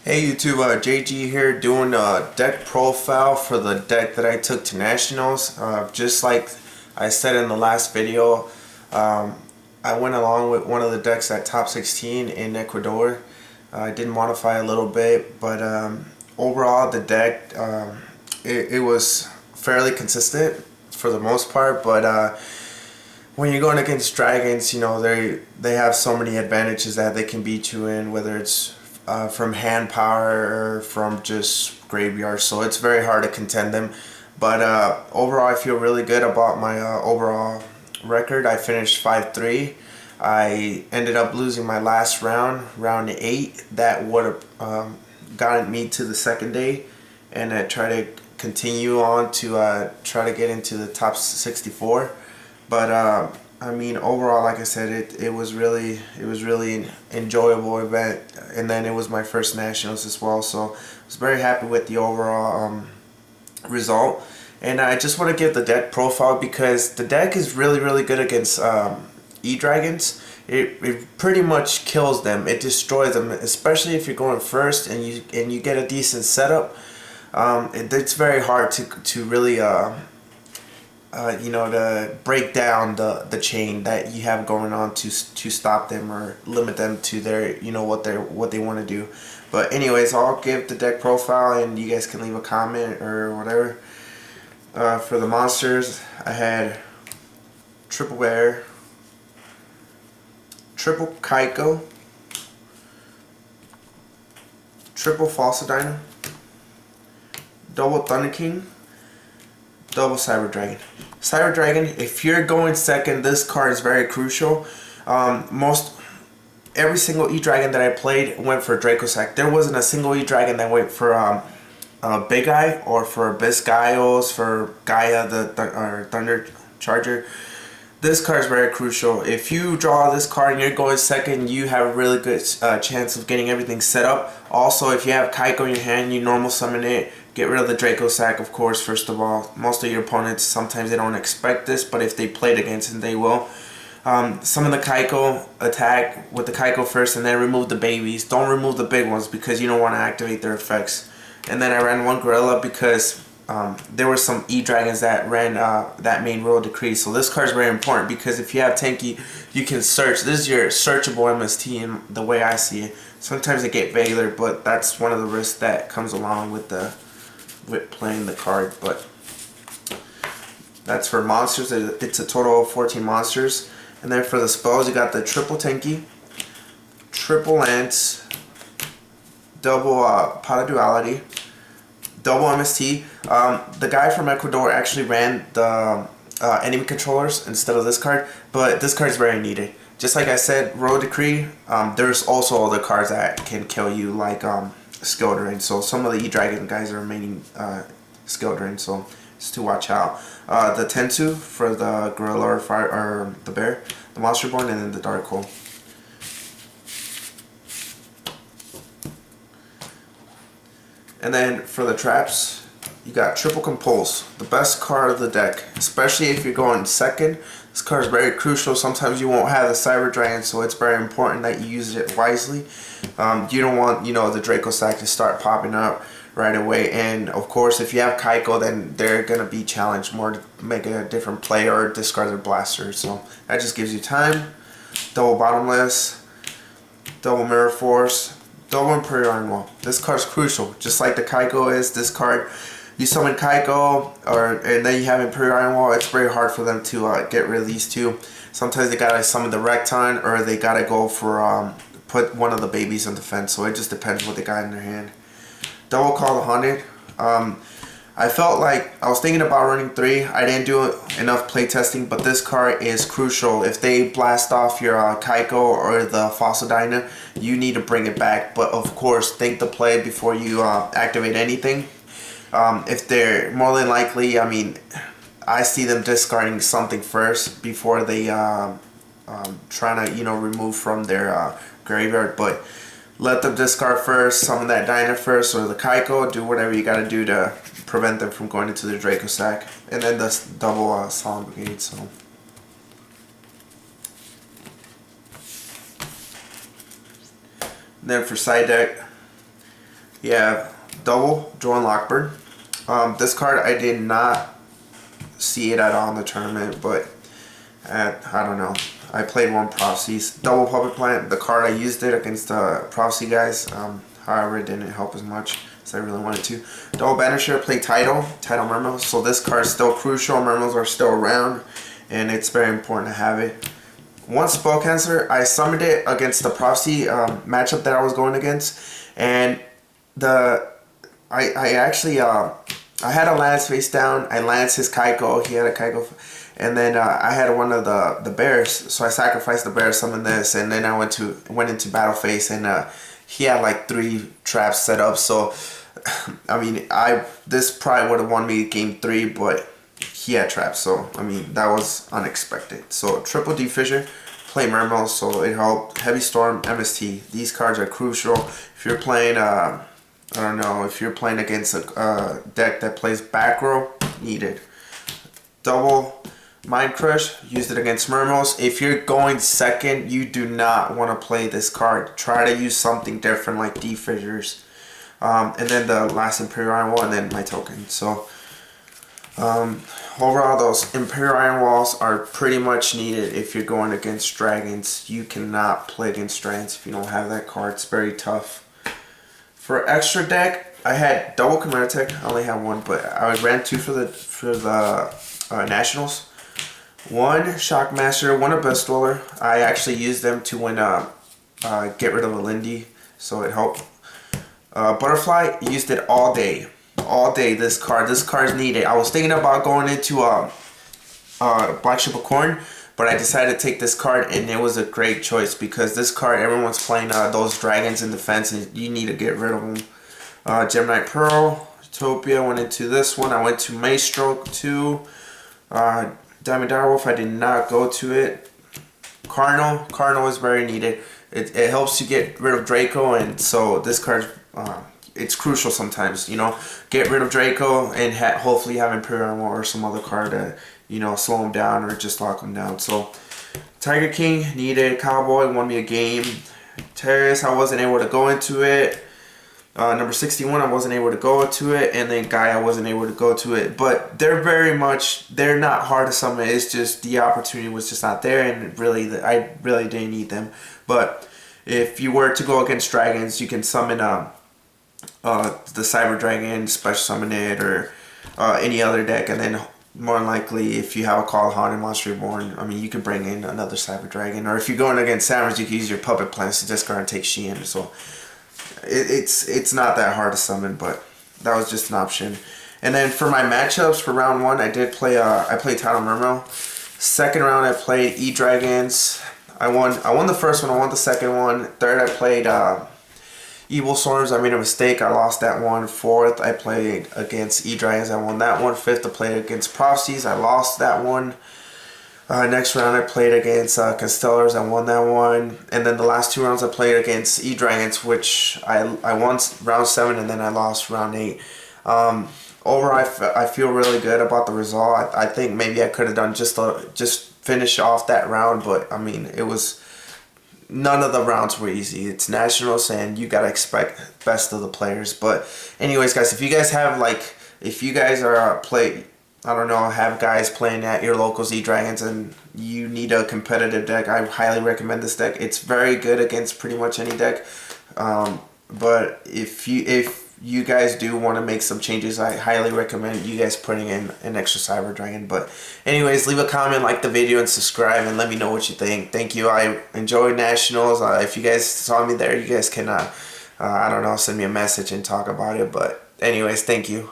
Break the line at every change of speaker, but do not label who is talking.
Hey YouTube, JG here doing a deck profile for the deck that I took to Nationals. Just like I said in the last video, I went along with one of the decks at top 16 in Ecuador. I did modify a little bit, but overall the deck, it was fairly consistent for the most part, but when you're going against dragons, you know, they have so many advantages that they can beat you in, whether it's from hand power or from just graveyard, so it's very hard to contend them. But overall I feel really good about my overall record. I finished 5-3. I ended up losing my last round, round 8. That would have gotten me to the second day, and I try to continue on to try to get into the top 64. But I mean, overall, like I said, it was really an enjoyable event, and then it was my first nationals as well, so I was very happy with the overall result. And I just want to give the deck profile because the deck is really good against E-Dragons. It pretty much kills them. It destroys them, especially if you're going first and you get a decent setup. It's very hard to really to break down the chain that you have going on to stop them or limit them to their, what they want to do. But anyways, I'll give the deck profile and you guys can leave a comment or whatever. For the monsters, I had triple bear, triple Kaiko, triple false Dyna, double Thunder King, double Cyber Dragon. Cyber Dragon, if you're going second, this card is very crucial. Every single E-Dragon that I played went for Dracosac. There wasn't a single E-Dragon that went for Big Eye or for Biscayos, for Gaia, or Thunder Charger. This card is very crucial. If you draw this card and you're going second, you have a really good chance of getting everything set up. Also, if you have Kaiko in your hand, you normal summon it. Get rid of the Dracosac, of course, first of all. Most of your opponents, sometimes they don't expect this, but if they played against it, they will. Summon the Kaiko, attack with the Kaiko first, and then remove the babies. Don't remove the big ones because you don't want to activate their effects. And then I ran one Gorilla because there were some E-Dragons that ran that main royal decree. So this card is very important because if you have Tanky, you can search. This is your searchable MST in the way I see it. Sometimes they get Veiler, but that's one of the risks that comes along with playing the card. But that's for monsters. It's a total of 14 monsters. And then for the spells, you got the triple Tanky, triple Lance, double Pot of Duality, double MST. The guy from Ecuador actually ran the enemy controllers instead of this card, but this card is very needed. Just like I said, Royal Decree, there's also other cards that can kill you, like Skill Drain. So some of the E-Dragon guys are remaining Skill Drain, so just to watch out. The Tensu for the Gorilla or Fire, or the Bear, the Monster Born, and then the Dark Hole. And then for the traps, you got triple Compulse, the best card of the deck, especially if you're going second. This card is very crucial. Sometimes you won't have the Cyber Dragon, so it's very important that you use it wisely. You don't want, the Dracosac to start popping up right away. And of course, if you have Kaiko, then they're gonna be challenged more to make a different play or discard their blaster. So that just gives you time. Double Bottomless, double Mirror Force, double Imperial Iron Wall. This card's crucial, just like the Kaiko is. This card, you summon Kaiko, and then you have Imperial Iron Wall. It's very hard for them to get rid of these two. Sometimes they gotta summon the Recton, or they gotta go for put one of the babies on defense. So it just depends what they got in their hand. Double Call the Haunted. I felt like I was thinking about running 3. I didn't do enough playtesting, but this card is crucial. If they blast off your Kaiko or the Fossil Dyna, you need to bring it back. But of course, think the play before you activate anything. If they're more than likely, I mean, I see them discarding something first before they trying to remove from their graveyard. But let them discard first, summon that Dyna first, or the Kaiko. Do whatever you gotta do to prevent them from going into the Dracosac. And then the double Solemn Brigade. So then for side deck, Yeah, double Joan Lockburn. This card I did not see it at all in the tournament, but I don't know. I played one Prophecies. Double Puppet Plant. The card I used it against the Prophecy guys. However, it didn't help as much as I really wanted to. Double Banisher. Play Tidal Mermail. So this card is still crucial. Mermails are still around, and it's very important to have it. One Spell Cancer. I summoned it against the Prophecy matchup that I was going against, and I actually I had a Lance face down. I lanced his Kaiko. He had a Kaiko. And then I had one of the bears, so I sacrificed the bear, summoned this, and then I went into battle phase, and he had like 3 traps set up. So I mean, this probably would have won me game 3, but he had traps. So I mean, that was unexpected. So triple D Fissure, play Mermail, so it helped. Heavy Storm, MST. These cards are crucial if you're playing. I don't know, if you're playing against a deck that plays back row, needed. Double Mind Crush, used it against Mermails. If you're going second, you do not want to play this card. Try to use something different like D Fissures. And then the last Imperial Iron Wall, and then my token. So overall, those Imperial Iron Walls are pretty much needed if you're going against dragons. You cannot play against dragons if you don't have that card. It's very tough. For extra deck, I had double Chimera Tech. I only have one, but I ran 2 for the Nationals. 1 Shockmaster, 1 Abyss Dweller. I actually used them to win get rid of a Lindy, so it helped. Butterfly, used it all day. All day, this card is needed. I was thinking about going into Black Ship of Corn, but I decided to take this card, and it was a great choice because this card, everyone's playing those dragons in defense, and you need to get rid of them. Gemini Pearl, Utopia, went into this one. I went to Maestro 2. Diamond Direwolf, I did not go to it. Carnal is very needed. It helps you get rid of Draco, and so this card, it's crucial sometimes, you know. Get rid of Draco and hopefully have Imperial or some other card to, you know, slow him down or just lock him down. So Tiger King, needed. Cowboy, won me a game. Terrace, I wasn't able to go into it. Number 61, I wasn't able to go to it, and then Guy, I wasn't able to go to it. But they're not hard to summon. It's just the opportunity was just not there, and really, I really didn't need them. But if you were to go against dragons, you can summon the Cyber Dragon, special summon it, or any other deck, and then more than likely, if you have a Call of Haunted Monster Reborn, I mean, you can bring in another Cyber Dragon, or if you're going against Samurais, you can use your Puppet Plants to discard and take Shein. So it's not that hard to summon, but that was just an option. And then for my matchups for round 1, I did play I played Tidal Mermail. Second round I played E-Dragons. I won the first one, I won the second one. Third I played Evilswarms. I made a mistake, I lost that one. Fourth I played against E-Dragons, I won that one. Fifth I played against Prophecies, I lost that one. Next round I played against Constellars, I won that one. And then the last 2 rounds I played against E-Dragons, which I won round 7 and then I lost round 8. Overall, I feel really good about the result. I think maybe I could have done just finish off that round, but I mean, it was, none of the rounds were easy. It's Nationals, and you gotta expect best of the players. But anyways, guys, if you guys are I don't know, have guys playing at your local Z-Dragons and you need a competitive deck, I highly recommend this deck. It's very good against pretty much any deck. But if you guys do want to make some changes, I highly recommend you guys putting in an extra Cyber Dragon. But anyways, leave a comment, like the video, and subscribe, and let me know what you think. Thank you. I enjoyed Nationals. If you guys saw me there, you guys can, I don't know, send me a message and talk about it. But anyways, thank you.